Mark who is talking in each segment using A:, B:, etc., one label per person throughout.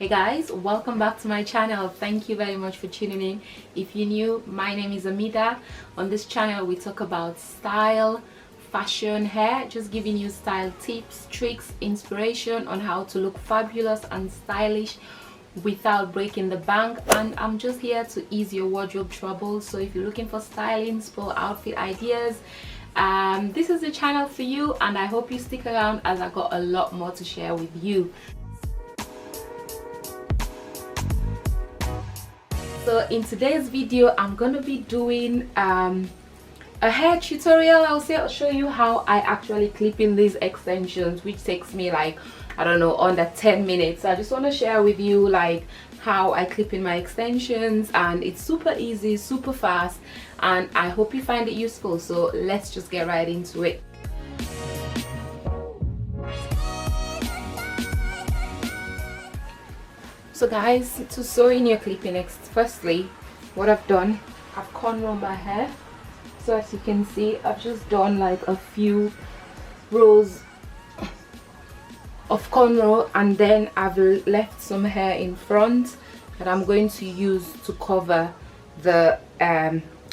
A: Hey guys, welcome back to my channel. Thank you very much for tuning in. If you're new, my name is Amida. On this channel we talk about style, fashion, hair, just giving you style tips, tricks, inspiration on how to look fabulous and stylish without breaking the bank. And I'm just here to ease your wardrobe troubles. So if you're looking for styling, for outfit ideas, this is the channel for you, and I hope you stick around as I got a lot more to share with you. So in today's video I'm gonna be doing a hair tutorial. I'll show you how I actually clip in these extensions, which takes me like, I don't know, under 10 minutes. So I just want to share with you like how I clip in my extensions, and it's super easy, super fast, and I hope you find it useful. So let's just get right into it. So guys, to sew in your clipping, firstly what I've done, I've cornrowed my hair. So as you can see, I've just done like a few rows of cornrow, and then I've left some hair in front that I'm going to use to cover the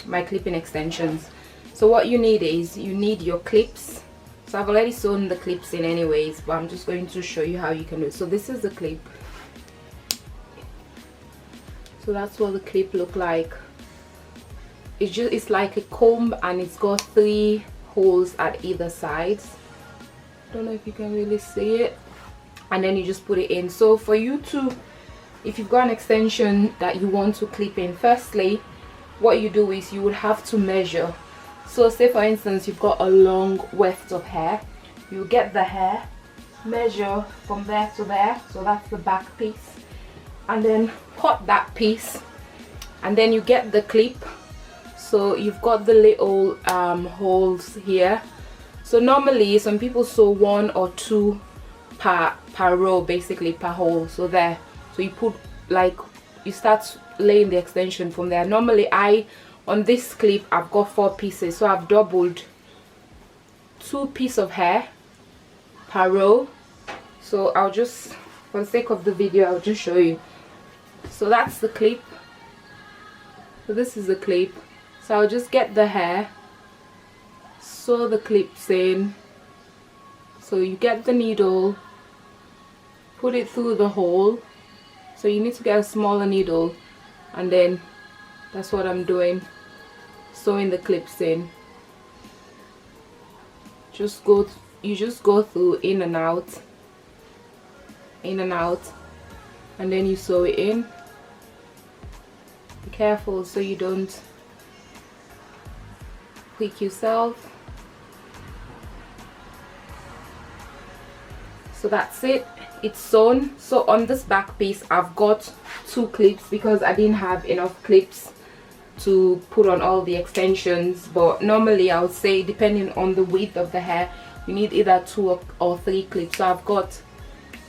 A: my clipping extensions. So what you need is, you need your clips. So I've already sewn the clips in anyways, but I'm just going to show you how you can do it. So this is the clip. So that's what the clip look like. It's like a comb, and it's got 3 holes at either side. Don't know if you can really see it. And then you just put it in. So for you to, if you've got an extension that you want to clip in, firstly what you do is you would have to measure. So say for instance you've got a long weft of hair, you get the hair, measure from there to there, so that's the back piece, and then cut that piece, and then you get the clip. So you've got the little holes here. So normally some people sew 1 or 2 per row, basically per hole. So there, so you put like, you start laying the extension from there. Normally on this clip I've got 4 pieces, so I've doubled 2 pieces of hair per row. So I'll just, for the sake of the video, I'll just show you. So that's the clip. So this is the clip. So I'll just get the hair, sew the clips in. So you get the needle, put it through the hole. So you need to get a smaller needle, and then that's what I'm doing, sewing the clips in. You just go through, in and out, in and out, and then you sew it in. Be careful so you don't prick yourself. So that's it, it's sewn. So on this back piece I've got 2 clips because I didn't have enough clips to put on all the extensions, but normally I would say, depending on the width of the hair, you need either 2 or 3 clips. So I've got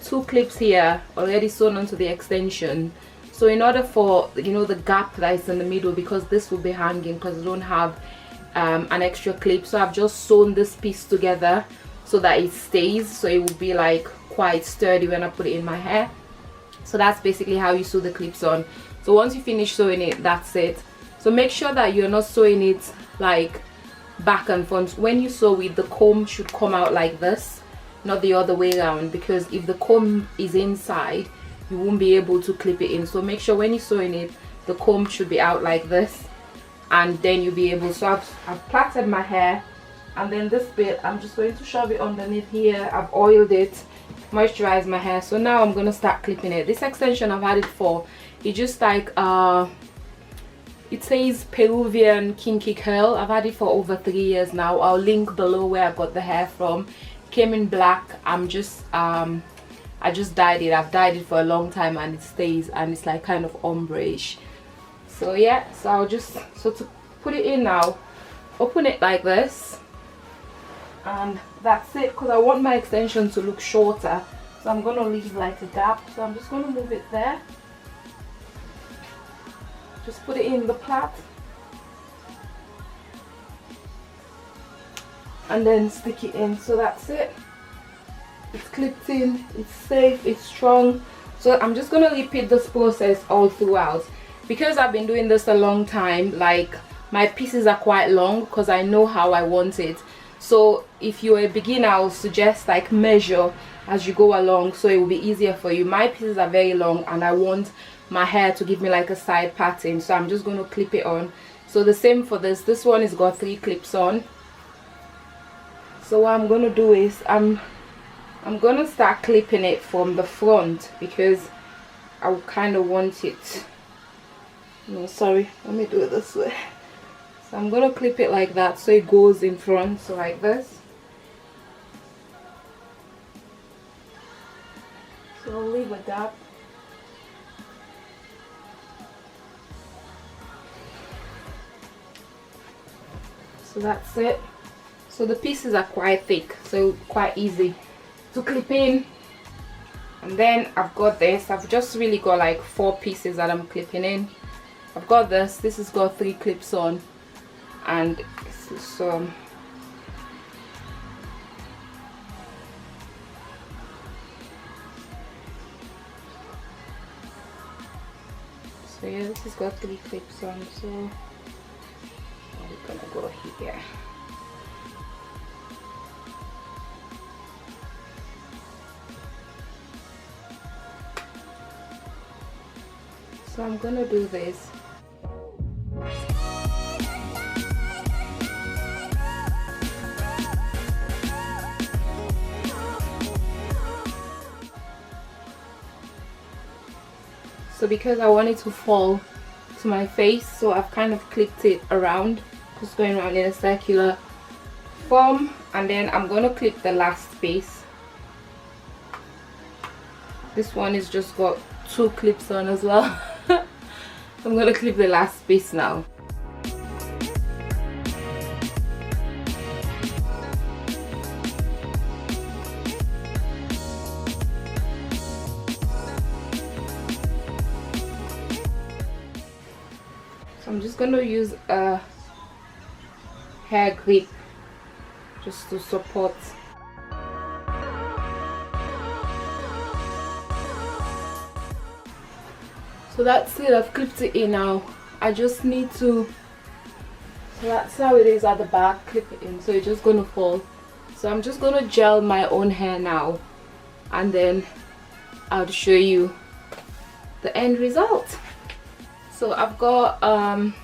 A: 2 clips here already sewn onto the extension. So in order for, you know, the gap that is in the middle, because this will be hanging because I don't have an extra clip, so I've just sewn this piece together so that it stays, so it will be like quite sturdy when I put it in my hair. So that's basically how you sew the clips on. So once you finish sewing it, that's it. So make sure that you're not sewing it like back and front. When you sew it, the comb should come out like this, not the other way around, because if the comb is inside you won't be able to clip it in. So make sure when you're sewing it, the comb should be out like this, and then you'll be able. So I've plaited my hair, and then this bit I'm just going to shove it underneath here. I've oiled it, moisturized my hair. So now I'm gonna start clipping it. This extension I've had it for, it's just like it says Peruvian kinky curl. I've had it for over 3 years now. I'll link below where I got the hair from. Came in black. I just dyed it. I've dyed it for a long time, and it stays, and it's like kind of ombre-ish. So yeah, so I'll just, so to put it in now, open it like this, and that's it, because I want my extension to look shorter. So I'm gonna leave like a gap. So I'm just gonna move it there. Just put it in the plait, and then stick it in. So that's it. It's clipped in, it's safe, it's strong. So I'm just gonna repeat this process all throughout. Because I've been doing this a long time, like my pieces are quite long because I know how I want it. So if you're a beginner, I'll suggest like measure as you go along so it will be easier for you. My pieces are very long and I want my hair to give me like a side pattern, so I'm just going to clip it on. So the same for this one is got 3 clips on. So what I'm going to do is I'm going to start clipping it from the front because I kind of want it, no, sorry, let me do it this way. So I'm going to clip it like that so it goes in front, so like this. So I'll leave a gap. So that's it. So the pieces are quite thick, so quite easy to clip in. And then I've got this. I've just really got like 4 pieces that I'm clipping in. I've got this has got 3 clips on, and so yeah, this has got 3 clips on, so we're gonna go here. So I'm gonna do this. So because I want it to fall to my face, so I've kind of clipped it around, just going around in a circular form, and then I'm gonna clip the last piece. This one is just got 2 clips on as well. I'm gonna clip the last piece now. So I'm just gonna use a hair grip just to support. So that's it, I've clipped it in now. I just need to, so that's how it is at the back, clip it in, so it's just gonna fall. So I'm just gonna gel my own hair now, and then I'll show you the end result. So I've got a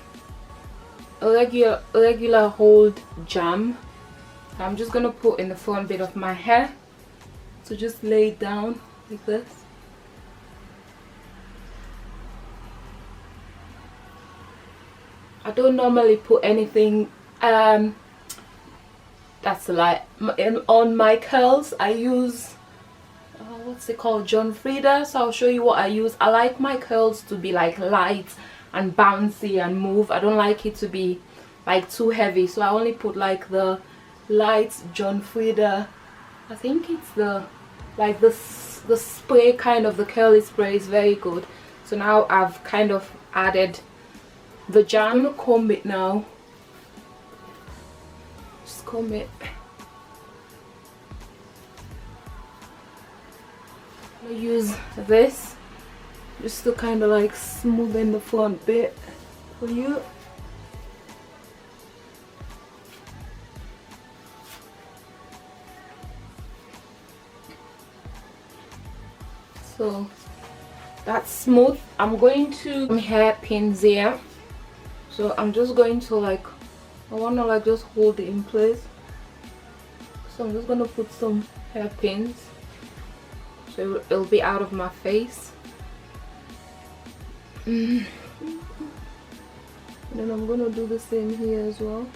A: regular hold jam. I'm just gonna put in the front bit of my hair, so just lay it down like this. I don't normally put anything that's a lie on my curls. I use what's it called, John Frieda. So I'll show you what I use. I like my curls to be like light and bouncy and move. I don't like it to be like too heavy, so I only put like the light John Frieda. I think it's the like the spray kind of, the curly spray is very good. So now I've kind of added the jam. I'm gonna comb it now. Just comb it. I'm gonna use this just to kind of like smoothen the front bit for you. So that's smooth. I'm going to some hairpins here. So I'm just going to like, I want to like just hold it in place. So I'm just going to put some hairpins so it'll be out of my face. And then I'm going to do the same here as well,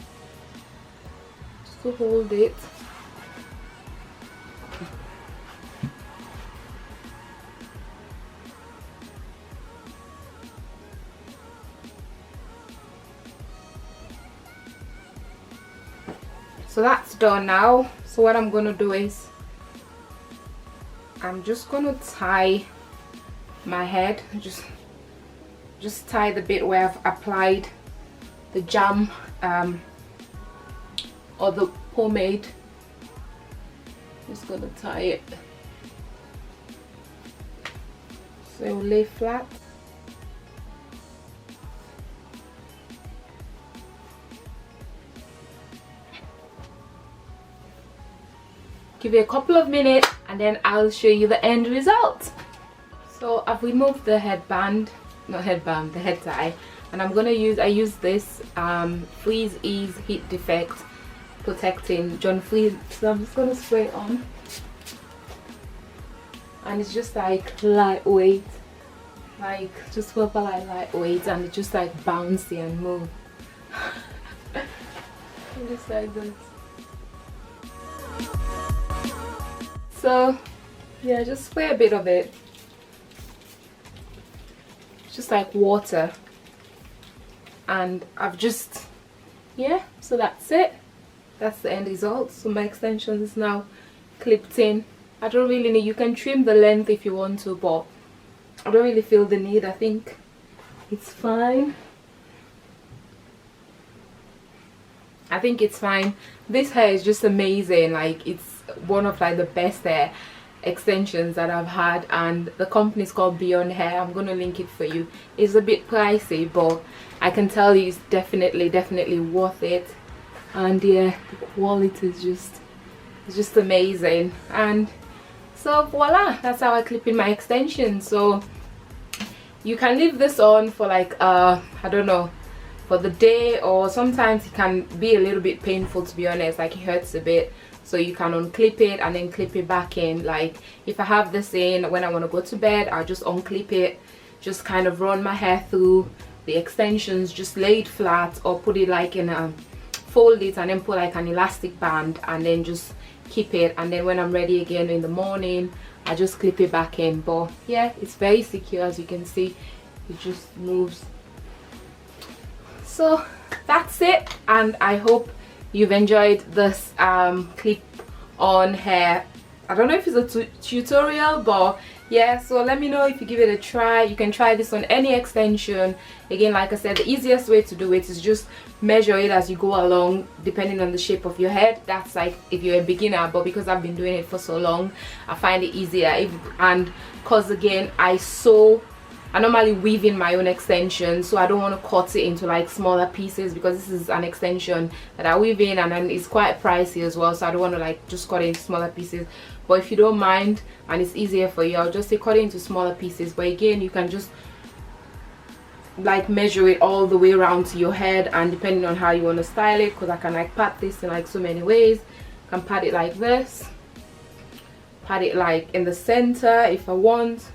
A: just to hold it. So that's done now. So what I'm gonna do is I'm just gonna tie my head, just tie the bit where I've applied the jam or the pomade. Just gonna tie it. so it will lay flat. Give it a couple of minutes and then I'll show you the end result. So I've removed the headband, not headband, the head tie, and I'm gonna use, I use this Freeze Ease Heat Defect Protecting John Freeze, so I'm just gonna spray it on. And it's just like lightweight, like just proper like lightweight, and it's just like bouncy and move. Just like this. So yeah, just spray a bit of it, just like water, and I've just, yeah, so that's it, that's the end result. So my extension is now clipped in. I don't really need, you can trim the length if you want to, but I don't really feel the need. I think it's fine. I think it's fine. This hair is just amazing. Like, it's one of like the best hair extensions that I've had, and the company is called Beyond Hair. I'm gonna link it for you. It's a bit pricey, but I can tell you it's definitely worth it. And yeah, the quality is just amazing. And so voila, that's how I clip in my extension. So you can leave this on for like I don't know, for the day, or sometimes it can be a little bit painful, to be honest, like it hurts a bit. So you can unclip it and then clip it back in. Like if I have this in when I want to go to bed, I'll just unclip it, just kind of run my hair through the extensions, just lay it flat, or put it like in a, fold it and then put like an elastic band and then just keep it. And then when I'm ready again in the morning, I just clip it back in. But yeah, it's very secure, as you can see, it just moves. So that's it, and I hope you've enjoyed this clip on hair. I don't know if it's a tutorial, but yeah, so let me know if you give it a try. You can try this on any extension. Again, like I said, the easiest way to do it is just measure it as you go along, depending on the shape of your head. That's like if you're a beginner, but because I've been doing it for so long, I find it easier. And because again, I normally weave in my own extension, so I don't want to cut it into like smaller pieces, because this is an extension that I weave in, and then it's quite pricey as well, so I don't want to like just cut it into smaller pieces. But if you don't mind and it's easier for you, I'll just say cut it into smaller pieces. But again, you can just like measure it all the way around to your head, and depending on how you want to style it, because I can like pat this in like so many ways. I can pat it like this, pat it like in the center if I want,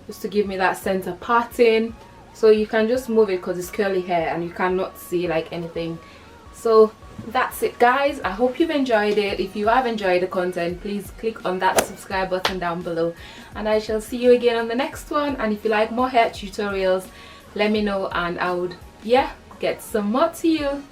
A: just to give me that center parting. So you can just move it because it's curly hair and you cannot see like anything. So that's it, guys. I hope you've enjoyed it. If you have enjoyed the content, please click on that subscribe button down below, and I shall see you again on the next one. And if you like more hair tutorials, let me know, and I would, yeah, get some more to you.